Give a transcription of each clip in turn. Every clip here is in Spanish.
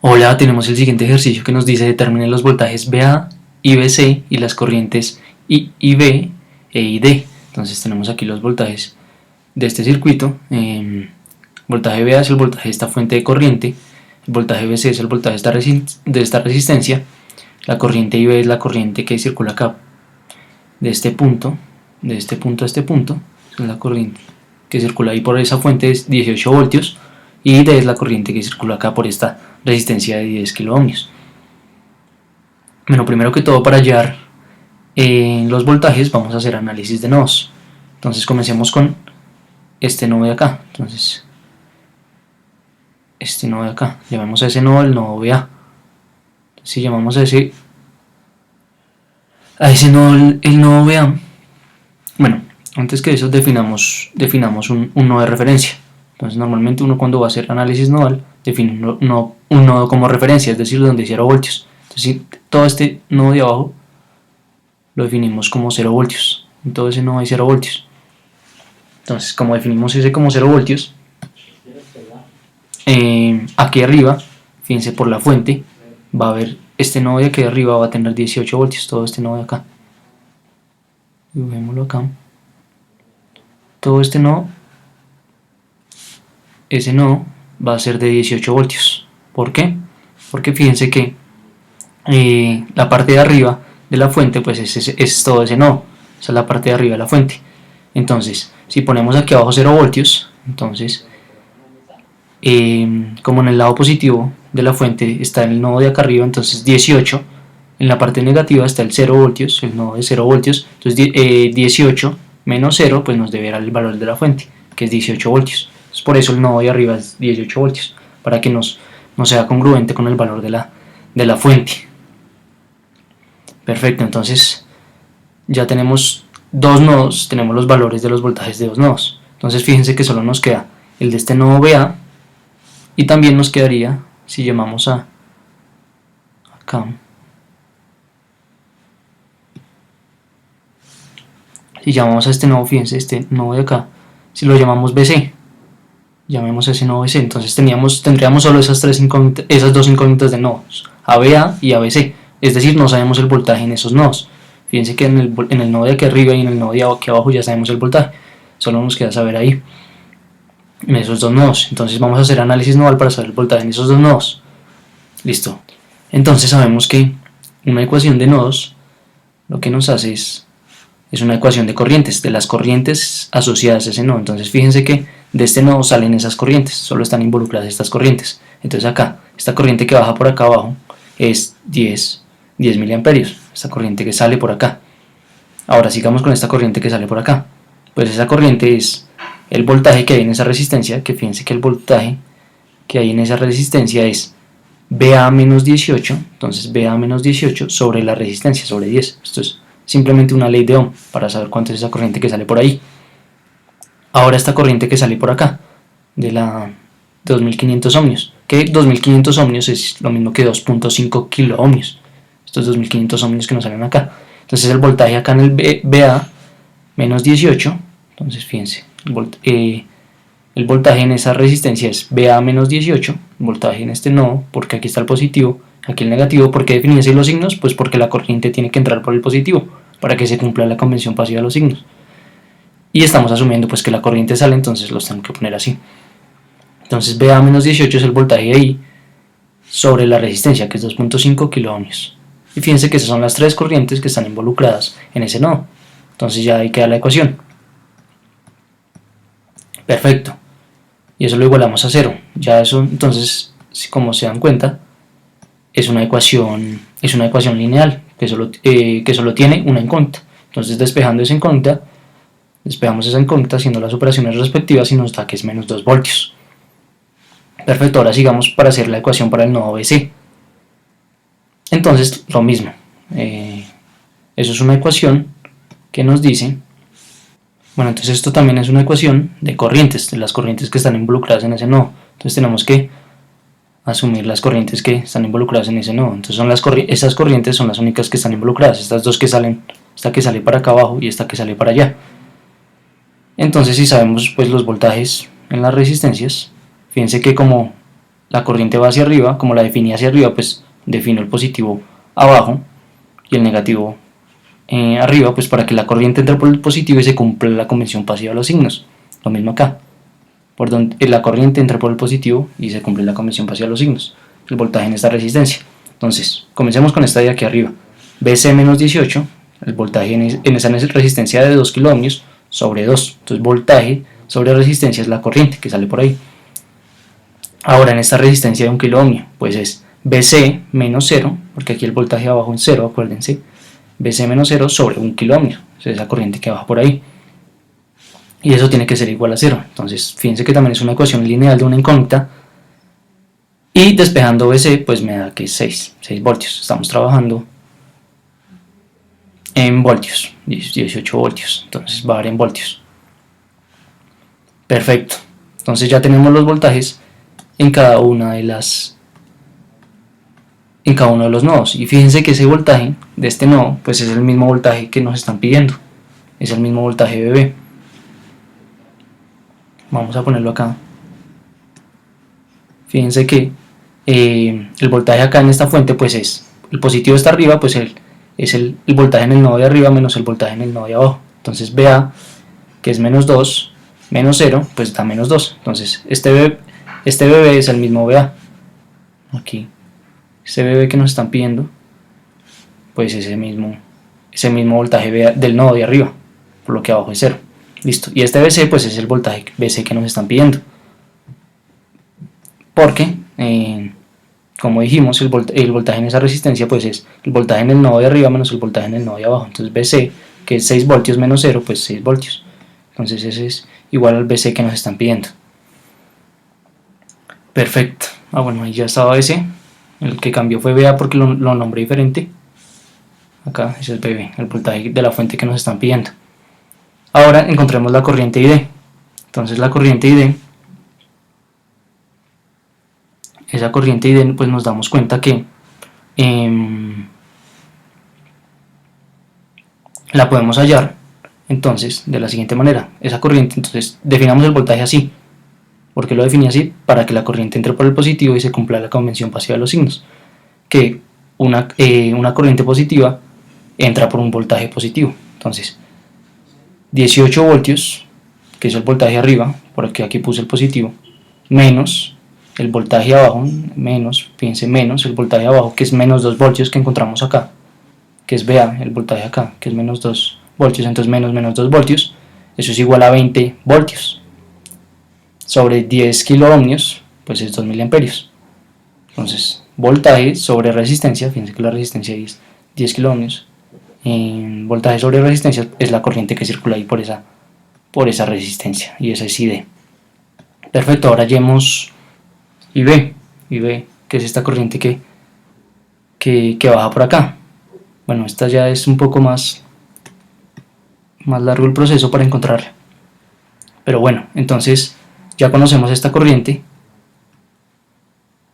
Hola, tenemos el siguiente ejercicio que nos dice determine los voltajes VA y VC y las corrientes I y B e ID. Entonces tenemos aquí los voltajes de este circuito. Voltaje VA es el voltaje de esta fuente de corriente, el voltaje VC es el voltaje de esta resistencia, la corriente IB es la corriente que circula acá de este punto a este punto, es la corriente que circula ahí por esa fuente es 18 voltios, y ID es la corriente que circula acá por esta resistencia de 10 kilo ohmios. Bueno, primero que todo, para hallar los voltajes vamos a hacer análisis de nodos. Entonces comencemos con este nodo de acá. Entonces este nodo de acá, llamemos a ese nodo el nodo VA. Si llamamos a ese nodo el nodo VA, bueno, antes que eso definamos un nodo de referencia. Entonces normalmente uno, cuando va a hacer análisis nodal, define un nodo como referencia, es decir, donde hay 0 voltios. Entonces si todo este nodo de abajo lo definimos como 0 voltios, en todo ese nodo hay 0 voltios. Entonces, como definimos ese como 0 voltios, aquí arriba, fíjense, por la fuente va a haber este nodo de aquí arriba, va a tener 18 voltios, todo este nodo de acá. Dibujémoslo acá. Todo este nodo, ese nodo va a ser de 18 voltios. ¿Por qué? Porque fíjense que la parte de arriba de la fuente pues es todo ese nodo, esa es la parte de arriba de la fuente. Entonces, si ponemos aquí abajo 0 voltios, entonces como en el lado positivo de la fuente está el nodo de acá arriba, entonces 18, en la parte negativa está el 0 voltios, el nodo de 0 voltios, entonces 18 menos 0 pues nos debe dar el valor de la fuente, que es 18 voltios. Entonces, por eso el nodo de arriba es 18 voltios, para que no sea congruente con el valor de la fuente. Perfecto, entonces ya tenemos dos nodos, tenemos los valores de los voltajes de dos nodos. Entonces fíjense que solo nos queda el de este nodo VA, y también nos quedaría, si llamamos a acá, si llamamos a este nodo, fíjense, este nodo de acá, si lo llamamos BC, llamemos a ese nodo BC, entonces tendríamos solo esas dos incógnitas de nodos, ABA y ABC, es decir, no sabemos el voltaje en esos nodos. Fíjense que en el nodo de aquí arriba y en el nodo de aquí abajo ya sabemos el voltaje, solo nos queda saber ahí, en esos dos nodos. Entonces vamos a hacer análisis nodal para saber el voltaje en esos dos nodos. Listo. Entonces sabemos que una ecuación de nodos lo que nos hace es una ecuación de corrientes, de las corrientes asociadas a ese nodo. Entonces fíjense que de este nodo salen esas corrientes, solo están involucradas estas corrientes. Entonces acá, esta corriente que baja por acá abajo es 10 miliamperios, esta corriente que sale por acá. Ahora sigamos con esta corriente que sale por acá. Pues esa corriente es el voltaje que hay en esa resistencia, que fíjense que el voltaje que hay en esa resistencia es VA menos 18, entonces VA menos 18 sobre la resistencia, sobre 10. Esto es simplemente una ley de Ohm para saber cuánto es esa corriente que sale por ahí. Ahora esta corriente que sale por acá, de la 2500 ohmios, que 2500 ohmios es lo mismo que 2.5 kilo ohmios. Estos 2500 ohmios que nos salen acá. Entonces el voltaje acá en el VA menos 18, entonces fíjense, el voltaje en esa resistencia es VA menos 18, voltaje en este nodo, porque aquí está el positivo, aquí el negativo. ¿Por qué definir así los signos? Pues porque la corriente tiene que entrar por el positivo, para que se cumpla la convención pasiva de los signos. Y estamos asumiendo pues que la corriente sale, entonces los tengo que poner así. Entonces VA menos 18 es el voltaje ahí sobre la resistencia, que es 2.5 kilo ohmios. Y fíjense que esas son las tres corrientes que están involucradas en ese nodo. Entonces ya ahí queda la ecuación. Perfecto. Y eso lo igualamos a 0. Ya eso, entonces, como se dan cuenta, es una ecuación lineal que solo tiene una incógnita. Entonces, despejando esa incógnita, despejamos esa incógnita haciendo las operaciones respectivas y nos da que es menos 2 voltios. Perfecto, ahora sigamos para hacer la ecuación para el nodo BC. Entonces, lo mismo. Eso es una ecuación que nos dice... Bueno, entonces esto también es una ecuación de corrientes, de las corrientes que están involucradas en ese nodo. Entonces tenemos que asumir las corrientes que están involucradas en ese nodo. Entonces esas corrientes son las únicas que están involucradas, estas dos que salen, esta que sale para acá abajo y esta que sale para allá. Entonces si sabemos pues los voltajes en las resistencias, fíjense que como la corriente va hacia arriba, como la definí hacia arriba, pues defino el positivo abajo y el negativo arriba, pues para que la corriente entre por el positivo y se cumpla la convención pasiva de los signos. Lo mismo acá, por donde la corriente entra por el positivo y se cumple la convención pasiva de los signos, el voltaje en esta resistencia. Entonces, comencemos con esta de aquí arriba. BC menos 18, el voltaje en esa resistencia de 2 kΩ sobre 2. Entonces, voltaje sobre resistencia es la corriente que sale por ahí. Ahora, en esta resistencia de 1 kΩ, pues es BC menos 0, porque aquí el voltaje abajo en 0, acuérdense. BC menos 0 sobre 1 kΩ, es esa corriente que baja por ahí. Y eso tiene que ser igual a 0. Entonces, fíjense que también es una ecuación lineal de una incógnita. Y despejando BC, pues me da que es 6 voltios. Estamos trabajando en voltios, 18 voltios. Entonces va a dar en voltios. Perfecto. Entonces ya tenemos los voltajes en cada uno de los nodos. Y fíjense que ese voltaje de este nodo, pues es el mismo voltaje que nos están pidiendo. Es el mismo voltaje BB. Vamos a ponerlo acá. Fíjense que el voltaje acá en esta fuente pues es, el positivo está arriba, pues es el voltaje en el nodo de arriba menos el voltaje en el nodo de abajo. Entonces BA, que es menos 2, menos 0, pues da menos 2. Entonces este BB es el mismo BA. Aquí, este BB que nos están pidiendo, pues ese mismo voltaje BA del nodo de arriba, por lo que abajo es 0. Listo. Y este BC pues es el voltaje BC que nos están pidiendo. Porque, como dijimos, el voltaje en esa resistencia pues es el voltaje en el nodo de arriba menos el voltaje en el nodo de abajo. Entonces BC, que es 6 voltios menos 0, pues 6 voltios. Entonces ese es igual al BC que nos están pidiendo. Perfecto. Bueno, ahí ya estaba BC. El que cambió fue BA porque lo nombré diferente. Acá ese es BB, el voltaje de la fuente que nos están pidiendo. Ahora encontremos la corriente ID. Entonces la corriente ID, esa corriente ID, pues nos damos cuenta que la podemos hallar entonces de la siguiente manera. Esa corriente, entonces definamos el voltaje así. ¿Por qué lo definí así? Para que la corriente entre por el positivo y se cumpla la convención pasiva de los signos. Que una corriente positiva entra por un voltaje positivo. Entonces, 18 voltios, que es el voltaje arriba, porque aquí puse el positivo, menos el voltaje abajo, fíjense, menos el voltaje abajo, que es menos 2 voltios que encontramos acá, que es BA, el voltaje acá, que es menos 2 voltios, entonces menos 2 voltios, eso es igual a 20 voltios. Sobre 10 kiloohmios, pues es 2 miliamperios. Entonces, voltaje sobre resistencia, fíjense que la resistencia es 10 kiloohmios. Voltaje sobre resistencia es la corriente que circula ahí por esa resistencia, y esa es ID. Perfecto, ahora hallemos IB, que es esta corriente que baja por acá. Bueno, esta ya es un poco más largo el proceso para encontrarla. Pero bueno, entonces ya conocemos esta corriente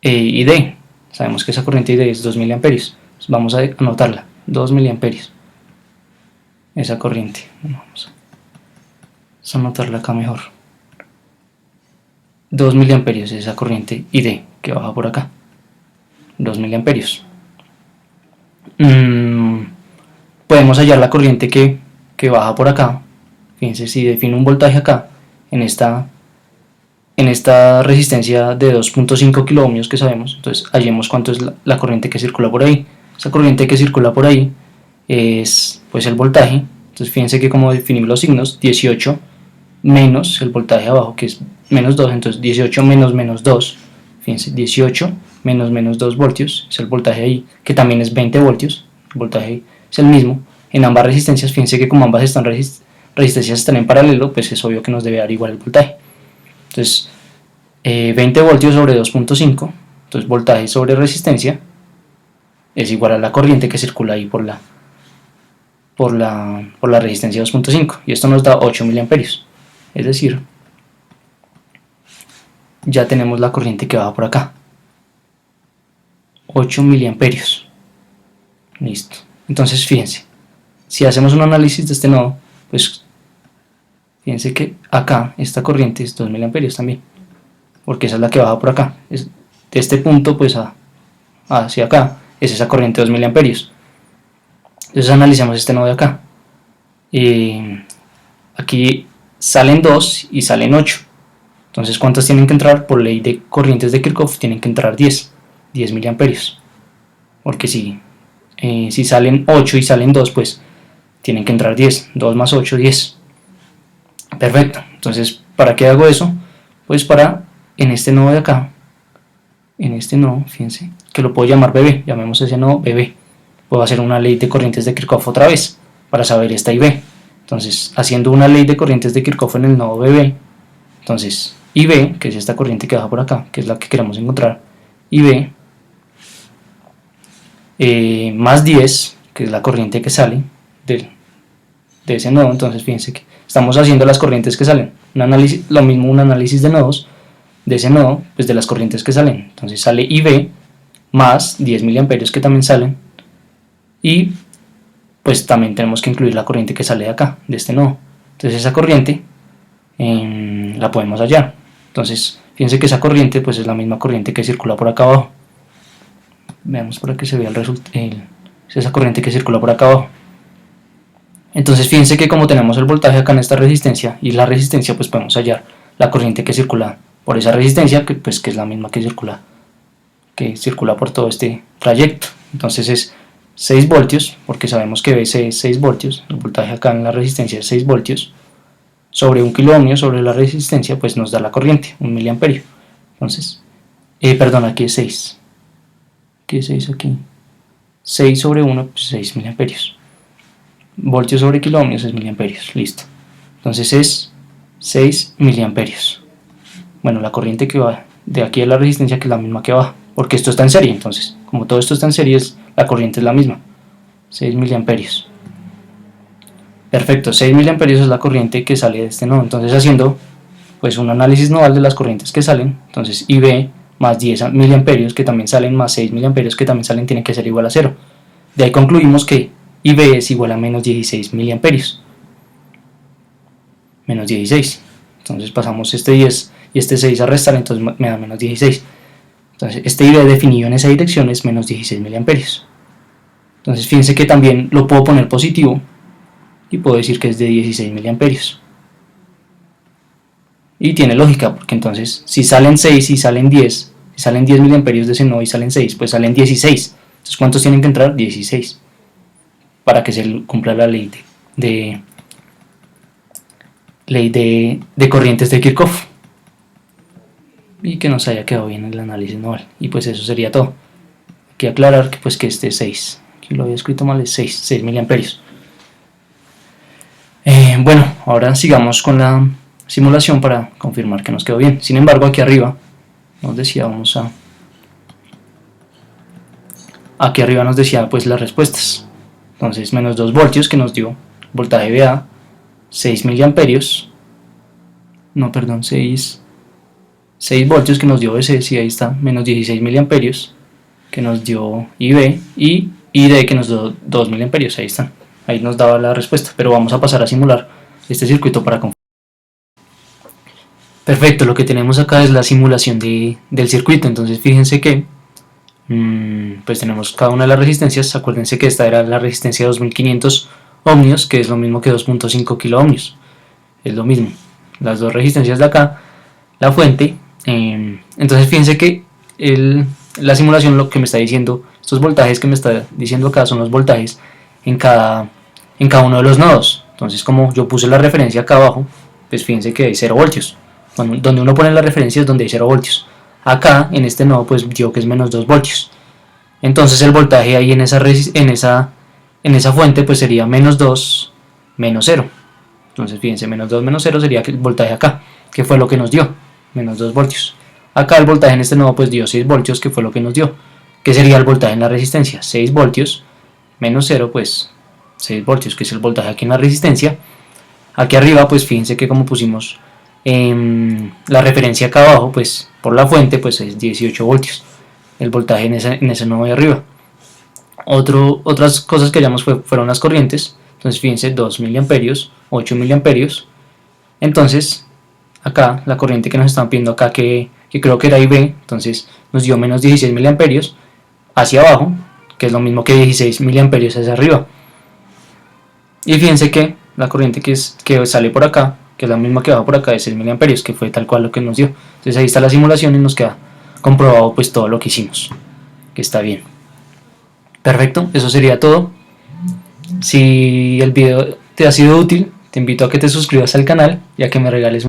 ID. Sabemos que esa corriente ID es 2 miliamperios. Entonces vamos a anotarla, 2 miliamperios. Esa corriente. Vamos a anotarla acá mejor. 2 miliamperios es esa corriente ID que baja por acá. 2 miliamperios. Podemos hallar la corriente que baja por acá. Fíjense, si defino un voltaje acá, en esta resistencia de 2.5 kiloohmios que sabemos, entonces hallemos cuánto es la corriente que circula por ahí. Esa corriente que circula por ahí es pues el voltaje. Entonces fíjense que como definimos los signos, 18 menos el voltaje abajo, que es menos 2, entonces 18 menos 2, fíjense, 18 menos 2 voltios, es el voltaje ahí, que también es 20 voltios, el voltaje es el mismo. En ambas resistencias, fíjense que como ambas resistencias están en paralelo, pues es obvio que nos debe dar igual el voltaje. Entonces, 20 voltios sobre 2.5, entonces voltaje sobre resistencia es igual a la corriente que circula ahí por la resistencia 2.5, y esto nos da 8 miliamperios. Es decir, ya tenemos la corriente que va por acá, 8 miliamperios. Listo. Entonces fíjense, si hacemos un análisis de este nodo, pues fíjense que acá esta corriente es 2 miliamperios también, porque esa es la que baja por acá, de este punto pues hacia acá, es esa corriente de 2 miliamperios. Entonces analicemos este nodo de acá. Aquí salen 2 y salen 8. Entonces, ¿cuántas tienen que entrar? Por ley de corrientes de Kirchhoff tienen que entrar 10 miliamperios. Porque si salen 8 y salen 2, pues tienen que entrar 10. 2 más 8, 10. Perfecto. Entonces, ¿para qué hago eso? Pues para, en este nodo de acá, en este nodo, fíjense, que lo puedo llamar BB. Llamemos ese nodo BB. Puedo hacer una ley de corrientes de Kirchhoff otra vez, para saber esta IB. Entonces, haciendo una ley de corrientes de Kirchhoff en el nodo BB, entonces IB, que es esta corriente que baja por acá, que es la que queremos encontrar, IB más 10, que es la corriente que sale de ese nodo. Entonces fíjense que estamos haciendo las corrientes que salen, lo mismo un análisis de nodos de ese nodo, pues de las corrientes que salen. Entonces sale IB más 10 miliamperios que también salen, y pues también tenemos que incluir la corriente que sale de acá, de este nodo. Entonces esa corriente la podemos hallar. Entonces fíjense que esa corriente pues es la misma corriente que circula por acá abajo. Veamos para que se vea esa corriente que circula por acá abajo. Entonces fíjense que como tenemos el voltaje acá en esta resistencia y la resistencia, pues podemos hallar la corriente que circula por esa resistencia, que es la misma que circula por todo este trayecto. Entonces es 6 voltios, porque sabemos que BC es 6 voltios, el voltaje acá en la resistencia es 6 voltios, sobre 1 kiloohmio sobre la resistencia, pues nos da la corriente, 1 miliamperio. Entonces, perdón, aquí es 6. ¿Qué es 6 aquí? 6 sobre 1, pues 6 miliamperios. Voltios sobre kiloohmios es miliamperios, listo. Entonces es 6 miliamperios. Bueno, la corriente que va de aquí a la resistencia, que es la misma que baja, porque esto está en serie. Entonces, como todo esto está en serie, la corriente es la misma, 6 miliamperios. Perfecto, 6 miliamperios es la corriente que sale de este nodo. Entonces, haciendo pues un análisis nodal de las corrientes que salen, entonces IB más 10 miliamperios que también salen, más 6 miliamperios que también salen, tiene que ser igual a 0. De ahí concluimos que IB es igual a menos 16 miliamperios. Menos 16. Entonces pasamos este 10 y este 6 a restar, entonces me da menos 16. Entonces este IB definido en esa dirección es menos 16 miliamperios. Entonces fíjense que también lo puedo poner positivo y puedo decir que es de 16 miliamperios. Y tiene lógica, porque entonces si salen 6 y salen 10, si salen 10 miliamperios de ese nodo y salen 6, pues salen 16. Entonces ¿cuántos tienen que entrar? 16. Para que se cumpla la ley de corrientes de Kirchhoff. Y que nos haya quedado bien el análisis nodal. Y pues eso sería todo. Hay que aclarar que pues que este es 6. Aquí lo había escrito mal, es 6 miliamperios. Bueno, ahora sigamos con la simulación para confirmar que nos quedó bien. Sin embargo, aquí arriba nos decía, aquí arriba nos decía pues las respuestas. Entonces menos 2 voltios que nos dio voltaje VA, 6 miliamperios, no perdón, 6 voltios que nos dio BC, sí, ahí está, menos 16 miliamperios que nos dio IB, y ID que nos dio 2 miliamperios, ahí están. Ahí nos daba la respuesta, pero vamos a pasar a simular este circuito para confirmar. Perfecto, lo que tenemos acá es la simulación del circuito. Entonces fíjense que pues tenemos cada una de las resistencias. Acuérdense que esta era la resistencia de 2500 ohmios, que es lo mismo que 2.5 kiloohmios, es lo mismo, las dos resistencias de acá, la fuente. Entonces fíjense que la simulación lo que me está diciendo, estos voltajes que me está diciendo acá son los voltajes en cada uno de los nodos. Entonces, como yo puse la referencia acá abajo, pues fíjense que hay 0 voltios. Donde uno pone la referencia es donde hay 0 voltios. Acá, en este nodo, pues dio que es menos 2 voltios. Entonces el voltaje ahí en esa fuente pues sería menos 2, menos 0. Entonces fíjense, menos 2, menos 0 sería el voltaje acá, que fue lo que nos dio, menos 2 voltios. Acá el voltaje en este nodo pues dio 6 voltios, que fue lo que nos dio. ¿Qué sería el voltaje en la resistencia? 6 voltios, menos 0, pues 6 voltios, que es el voltaje aquí en la resistencia. Aquí arriba pues fíjense que como pusimos la referencia acá abajo, pues por la fuente pues es 18 voltios el voltaje en ese nodo de arriba. Otras cosas que hallamos fueron las corrientes. Entonces fíjense, 2 miliamperios, 8 miliamperios. Entonces acá, la corriente que nos están pidiendo acá, que creo que era IB, entonces nos dio menos 16 miliamperios hacia abajo, que es lo mismo que 16 miliamperios hacia arriba. Y fíjense que la corriente que sale por acá, que es la misma que baja por acá, es 6 miliamperios, que fue tal cual lo que nos dio. Entonces ahí está la simulación y nos queda comprobado pues todo lo que hicimos, que está bien. Perfecto, eso sería todo. Si el video te ha sido útil, te invito a que te suscribas al canal y a que me regales